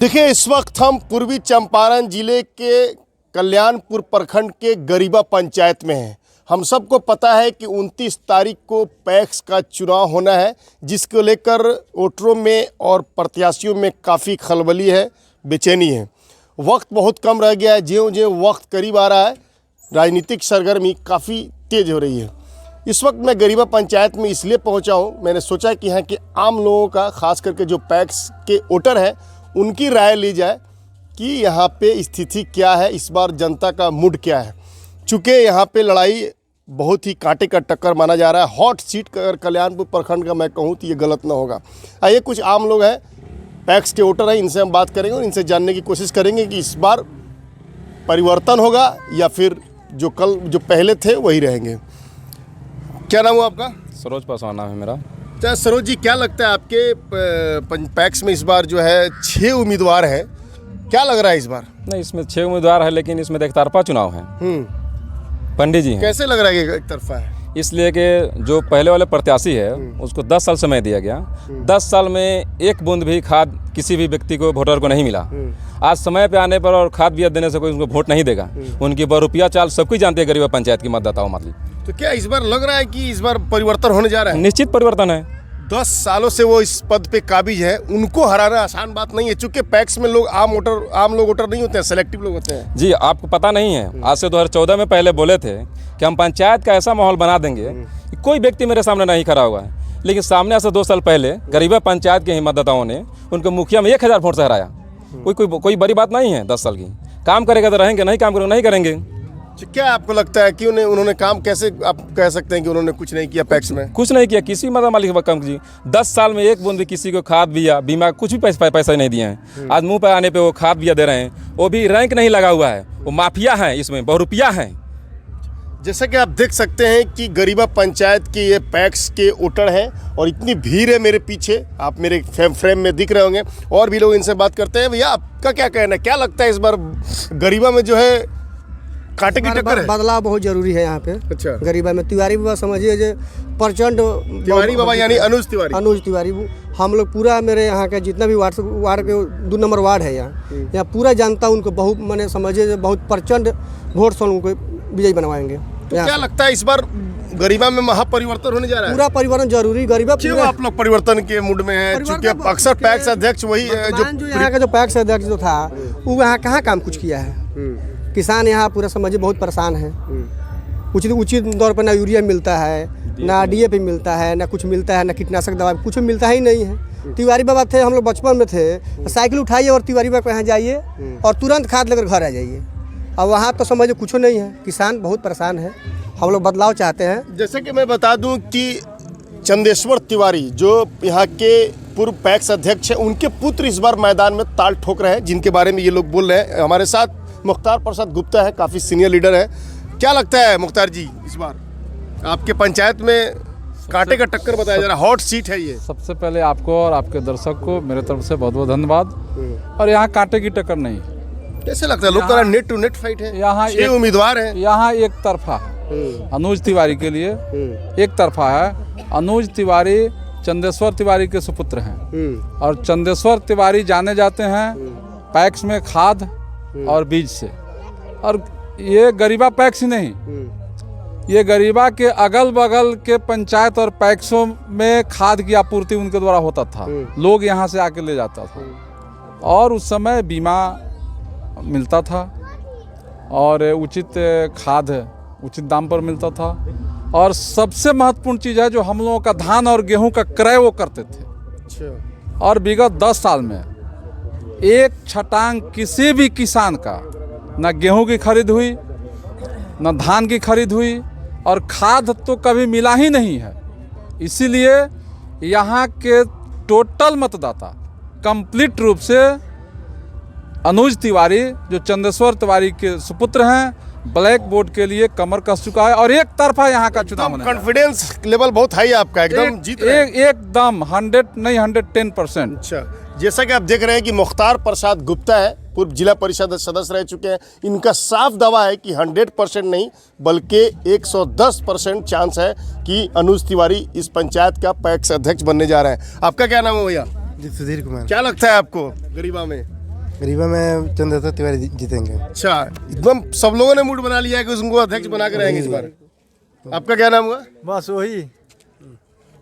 देखिए, इस वक्त हम पूर्वी चंपारण जिले के कल्याणपुर प्रखंड के गरीबा पंचायत में हैं। हम सबको पता है कि 29 तारीख को पैक्स का चुनाव होना है, जिसको लेकर वोटरों में और प्रत्याशियों में काफ़ी खलबली है, बेचैनी है। वक्त बहुत कम रह गया है। ज्यों-ज्यों वक्त करीब आ रहा है, राजनीतिक सरगर्मी काफ़ी तेज़ हो रही है। इस वक्त मैं गरीबा पंचायत में इसलिए पहुंचा हूं, मैंने सोचा कि यहाँ के आम लोगों का, खास करके जो पैक्स के वोटर हैं, उनकी राय ली जाए कि यहाँ पे स्थिति क्या है, इस बार जनता का मूड क्या है। चूँकि यहाँ पे लड़ाई बहुत ही कांटे का टक्कर माना जा रहा है। हॉट सीट अगर कल्याणपुर प्रखंड का मैं कहूँ तो ये गलत ना होगा। आइए, कुछ आम लोग हैं, पैक्स के वोटर हैं, इनसे हम बात करेंगे और इनसे जानने की कोशिश करेंगे कि इस बार परिवर्तन होगा या फिर जो पहले थे वही रहेंगे। क्या नाम हुआ आपका? सरोज पासवान नाम है मेरा। अच्छा सरोज जी, क्या लगता है आपके पैक्स में इस बार जो है 6 उम्मीदवार हैं, क्या लग रहा है इस बार? नहीं, इसमें 6 उम्मीदवार है, लेकिन इसमें एक तरफा चुनाव है। पंडित जी हैं। कैसे लग रहा है कि एक तरफा है? इसलिए कि जो पहले वाले प्रत्याशी है उसको 10 साल समय दिया गया। 10 साल में एक बूंद भी खाद किसी भी व्यक्ति को, वोटर को नहीं मिला। आज समय पे आने पर और खाद बिया देने से कोई उनको वोट नहीं देगा। उनकी बहुरुपया चाल सब कुछ जानते हैं गरीबा पंचायत की मतदाताओं मतलब। तो क्या इस बार लग रहा है कि इस बार परिवर्तन होने जा रहा है? निश्चित परिवर्तन है। 10 सालों से वो इस पद पे काबिज है, उनको हराना आसान बात नहीं है। चूंकि पैक्स में लोग आम लोग वोटर नहीं होते हैं, सेलेक्टिव लोग होते हैं। जी, आपको पता नहीं है, आज से 2014 में पहले बोले थे कि हम पंचायत का ऐसा माहौल बना देंगे कि कोई व्यक्ति मेरे सामने नहीं खड़ा हुआ है। लेकिन सामने से 2 साल पहले गरीबा पंचायत के ही मतदाताओं ने उनको मुखिया में 1000 वोट से हराया। कोई बड़ी बात नहीं है। 10 साल की काम करेगा तो रहेंगे, नहीं काम करेगा नहीं करेंगे। क्या आपको लगता है कि उन्होंने काम, कैसे आप कह सकते हैं कि उन्होंने कुछ नहीं किया पैक्स में? कुछ नहीं किया, किसी मदद मालिक का काम कीजिए। 10 साल में एक बूंद भी किसी को खाद बिया बीमा कुछ भी पैसा नहीं दिए हैं। आज मुंह पे आने पे वो खाद बिया दे रहे हैं, वो भी रैंक नहीं लगा हुआ है। वो माफिया हैं, इसमें बहुरुपया हैं। जैसा कि आप देख सकते हैं कि गरीबा पंचायत के ये पैक्स के वोटर हैं और इतनी भीड़ है मेरे पीछे, आप मेरे फ्रेम में दिख रहे होंगे। और भी लोग इनसे बात करते हैं। भैया, आपका क्या कहना है, क्या लगता है इस बार गरीबा में जो है कांटे की टक्कर है? बदलाव बहुत जरूरी है यहाँ पे। अच्छा। गरीबा में तिवारी बाबा समझिए जो प्रचंड, तिवारी बाबा यानी अनुज तिवारी। हम लोग पूरा, मेरे यहाँ के जितना भी वार्ड के 2 नंबर वार्ड है यहाँ पूरा जनता उनको बहुत, मैंने समझिए बहुत प्रचंड वोट से उनको विजयी बनवाएंगे। तो क्या लगता है इस बार गरीबा में महापरिवर्तन होने जा रहा है? पूरा परिवर्तन जरूरी। गरीबा क्यों आप लोग परिवर्तन के मूड में हैं? चूंकि अक्सर पैक्स अध्यक्ष वही जो यहाँ का जो पैक्स अध्यक्ष जो था वो यहाँ कहाँ काम कुछ किया है। किसान यहाँ पूरा समझिए बहुत परेशान है। उचित तौर पर ना यूरिया मिलता है, ना DAP मिलता है, ना कुछ मिलता है, ना कीटनाशक दवा, कुछ मिलता ही नहीं है। तिवारी बाबा थे, हम लोग बचपन में थे, साइकिल उठाइए और तिवारी बाबा के यहाँ जाइए और तुरंत खाद लेकर घर आ जाइए। अब वहाँ तो समझिए कुछ नहीं है। किसान बहुत परेशान है। हम लोग बदलाव चाहते हैं। जैसे कि मैं बता दूं कि चंदेश्वर तिवारी जो यहाँ के पूर्व पैक्स अध्यक्ष हैं, उनके पुत्र इस बार मैदान में ताल ठोक रहे हैं, जिनके बारे में ये लोग बोल रहे हैं। हमारे साथ मुख्तार प्रसाद गुप्ता है, काफ़ी सीनियर लीडर है। क्या लगता है मुख्तार जी, इस बार आपके पंचायत में कांटे का टक्कर बताया जा रहा है, हॉट सीट है ये? सबसे पहले आपको और आपके दर्शक को मेरे तरफ से बहुत बहुत धन्यवाद। और यहाँ कांटे की टक्कर नहीं। कैसे लगता है? लोग कह रहे हैं नेट टू नेट फाइट है। यहाँ 6 उम्मीदवार हैं। यहाँ एक तरफा अनुज तिवारी के लिए एक तरफा है। अनुज तिवारी चंदेश्वर तिवारी के सुपुत्र हैं और चंदेश्वर तिवारी जाने जाते हैं पैक्स में खाद और बीज से। और ये गरीबा पैक्स ही नहीं, ये गरीबा के अगल बगल के पंचायत और पैक्सों में खाद की आपूर्ति उनके द्वारा होता था। लोग यहाँ से आके ले जाता था और उस समय बीमा मिलता था और उचित खाद उचित दाम पर मिलता था। और सबसे महत्वपूर्ण चीज़ है जो हम लोगों का धान और गेहूं का क्रय वो करते थे। और विगत 10 साल में एक छटांग किसी भी किसान का न गेहूं की खरीद हुई, न धान की खरीद हुई और खाद तो कभी मिला ही नहीं है। इसीलिए यहाँ के टोटल मतदाता कंप्लीट रूप से अनुज तिवारी जो चंदेश्वर तिवारी के सुपुत्र हैं, ब्लैक बोर्ड के लिए कमर कस चुका है। और एक तरफा यहाँ का चुनाव होने, कॉन्फिडेंस लेवल बहुत हाई है आपका, एकदम जीत रहे हैं। एकदम 100 नहीं 110%। अच्छा, जैसा कि आप देख रहे हैं कि मुख्तार प्रसाद गुप्ता है, पूर्व जिला परिषद सदस्य रह चुके हैं। इनका साफ दावा है कि 100% नहीं बल्कि 110% चांस है कि अनुज तिवारी इस पंचायत का पैक्स अध्यक्ष बनने जा रहे हैं। आपका क्या नाम है भैया? सुधीर कुमार। क्या लगता है आपको गरीबा में? गरीबा में चंद्रशेखर तिवारी जीतेंगे। अच्छा, एकदम सब लोगों ने मूड बना लिया है कि उनको अध्यक्ष बना के रहेंगे इस बार। आपका क्या नाम हुआ? बस वही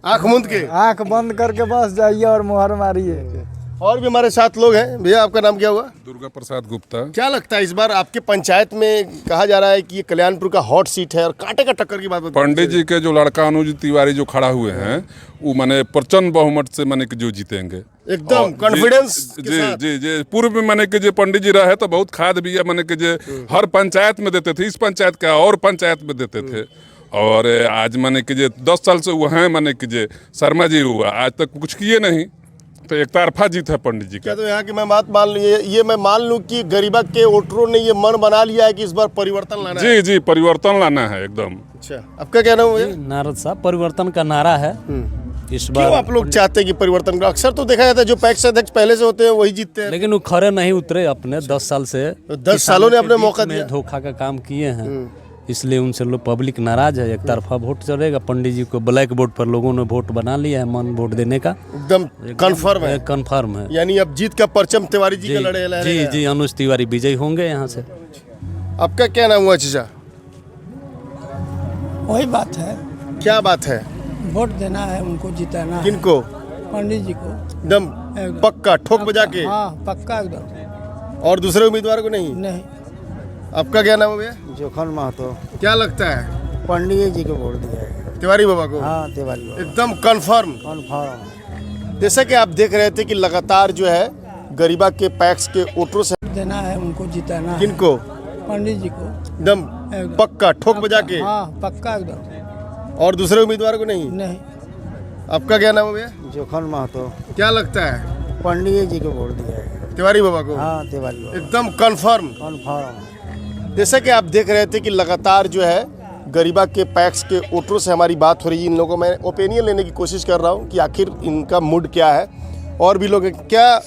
आंख मूंद के, आंख बंद करके बस जाइए और मुहर मारिए। और भी हमारे साथ लोग हैं। भैया आपका नाम क्या हुआ? दुर्गा प्रसाद गुप्ता। क्या लगता है इस बार आपके पंचायत में कहा जा रहा है कि ये कल्याणपुर का हॉट सीट है और कांटे का टक्कर की बात बताइए। पंडित जी के जो लड़का अनुज तिवारी जो खड़ा हुए हैं वो माने प्रचंड बहुमत से माने कि जो जीतेंगे एकदम कॉन्फिडेंस के जी साथ। जी जी। पूर्व में माने कि जो पंडित जी रहे तो बहुत खाद भी माने कि जो हर पंचायत में देते थे, इस पंचायत का और पंचायत में देते थे। और आज माने कि जो 10 साल से वो हैं माने कि जो शर्मा जी हुआ आज तक कुछ किए नहीं, तो एक तरफा जीत है पंडित जी का। क्या तो यहाँ की मैं बात मान लूँ, ये मैं मान लूँ कि गरीबा के वोटरों ने ये मन बना लिया है कि इस बार परिवर्तन लाना है। जी जी, परिवर्तन लाना है एकदम। अच्छा, आपका क्या नाम है? नारद साहब, परिवर्तन का नारा है इस क्यों बार। आप लोग चाहते हैं कि परिवर्तन? अक्सर तो देखा जाता है जो पैक्स अध्यक्ष पहले से होते हैं वही जीतते हैं। लेकिन वो खड़े नहीं उतरे अपने 10 साल से। तो 10 सालों ने अपने किसानों के मौका बीच में दिया। धोखा का काम किए हैं, इसलिए उनसे लोग पब्लिक नाराज है। एक तरफा वोट चलेगा। पंडित जी को ब्लैक बोर्ड पर लोगों ने वोट बना लिया है, मन वोट देने का एकदम कंफर्म है। कंफर्म है। यानी अब जीत का परचम तिवारी जी का लड़े जी जी, अनुज तिवारी विजयी होंगे यहाँ से। आपका क्या नाम हुआ चाचा? वही बात है, क्या बात है? वोट देना है, उनको जिताना है। किनको? पंडित जी को एकदम पक्का ठोक बजा के? हाँ पक्का एकदम। और दूसरे उम्मीदवार को नहीं? नहीं। आपका क्या नाम है भैया? जोखन महतो। क्या लगता है? पंडित जी को वोट दिया है। तिवारी बाबा को? हाँ तिवारी बाबा। एकदम कंफर्म। कन्फर्म। जैसा कि आप देख रहे थे कि लगातार जो है गरीबा के पैक्स के वोटरों से देना है, उनको जिताना है। किनको? पंडित जी को एकदम पक्का ठोक बजा के? हाँ पक्का एकदम। और दूसरे उम्मीदवार को नहीं? नहीं। आपका क्या नाम है भैया? जोखन महतो। क्या लगता है? पंडित जी को वोट दिया है। तिवारी बाबा को? हाँ तिवारी बाबा। एकदम कंफर्म। कन्फर्म। जैसा कि आप देख रहे थे कि लगातार जो है गरीबा के पैक्स के वोटरों से हमारी बात हो रही है। इन लोगों में ओपिनियन लेने की कोशिश कर रहा हूँ कि आखिर इनका मूड क्या है। और भी लोग हैं। क्या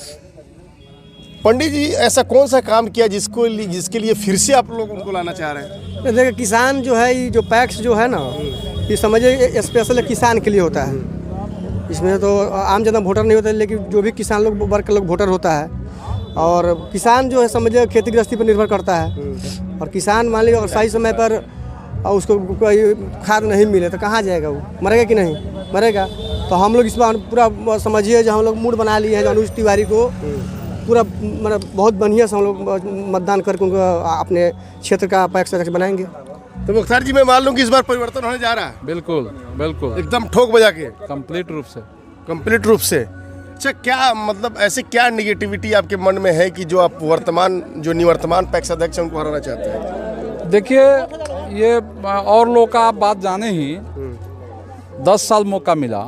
पंडित जी ऐसा कौन सा काम किया जिसके लिए फिर से आप लोग उनको लाना चाह रहे हैं? देखिए, किसान जो है, ये जो पैक्स जो है ना, ये समझिए स्पेशल किसान के लिए होता है। इसमें तो आम जनता वोटर नहीं होता, लेकिन जो भी किसान लोग वर्ग के लोग वोटर होता है। और किसान जो है समझिए खेती गृहस्थी पर निर्भर करता है। और किसान मान लीजिए अगर सही समय पर उसको कोई खाद नहीं मिले तो कहाँ जाएगा? वो मरेगा कि नहीं मरेगा? तो हम लोग इस बार पूरा समझिए जो हम लोग मूड बना लिए हैं, जो अनुज तिवारी को पूरा मतलब बहुत बढ़िया से हम लोग मतदान करके उनको अपने क्षेत्र का पैक्स अध्यक्ष बनाएंगे। तो मुख्तार जी, मैं मान लूँ कि इस बार परिवर्तन होने जा रहा है। बिल्कुल बिल्कुल, एकदम ठोक बजा के, कंप्लीट रूप से। कंप्लीट रूप से। अच्छा, क्या मतलब ऐसे क्या निगेटिविटी आपके मन में है कि जो आप जो निवर्तमान पैक्स अध्यक्ष हैं उनको हराना चाहते हैं? देखिए, ये और लोग का आप बात जाने ही 10 साल मौका मिला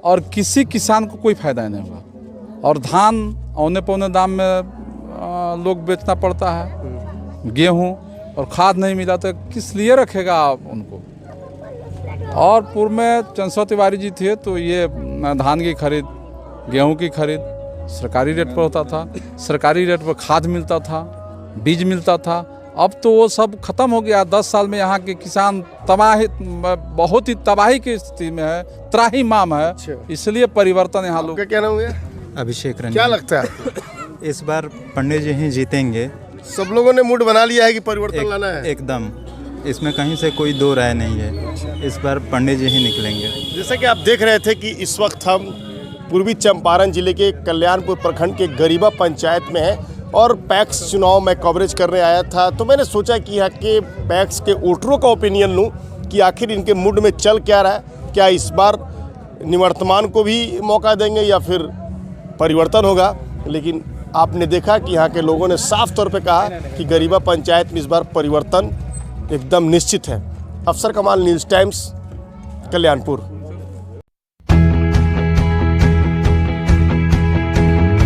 और किसी किसान को कोई फायदा नहीं हुआ। और धान औने पौने दाम में लोग बेचना पड़ता है, गेहूं, और खाद नहीं मिला तो किस लिए रखेगा आप उनको? और पूर्व में चंद्रशेखर तिवारी जी थे तो ये धान की खरीद, गेहूं की खरीद सरकारी रेट पर होता था, सरकारी रेट पर खाद मिलता था, बीज मिलता था। अब तो वो सब खत्म हो गया। 10 साल में यहाँ के किसान बहुत ही तबाही की स्थिति में है, त्राहिमाम है। इसलिए परिवर्तन यहाँ लोग। क्या नाम है? अभिषेक रंजन। क्या लगता है इस बार पंडित जी ही जीतेंगे। सब लोगों ने मूड बना लिया है कि परिवर्तन लाना है? एकदम, इसमें कहीं से कोई दो राय नहीं है। इस बार पंडित जी ही निकलेंगे। जैसा कि आप देख रहे थे कि इस वक्त हम पूर्वी चंपारण जिले के कल्याणपुर प्रखंड के गरीबा पंचायत में हैं और पैक्स चुनाव में कवरेज करने आया था। तो मैंने सोचा कि यहाँ के पैक्स के वोटरों का ओपिनियन लूँ कि आखिर इनके मूड में चल क्या रहा है। क्या इस बार निवर्तमान को भी मौका देंगे या फिर परिवर्तन होगा? लेकिन आपने देखा कि यहाँ के लोगों ने साफ तौर पे कहा कि गरीबा पंचायत में इस बार परिवर्तन एकदम निश्चित है। अफसर कमाल, न्यूज़ टाइम्स, कल्याणपुर।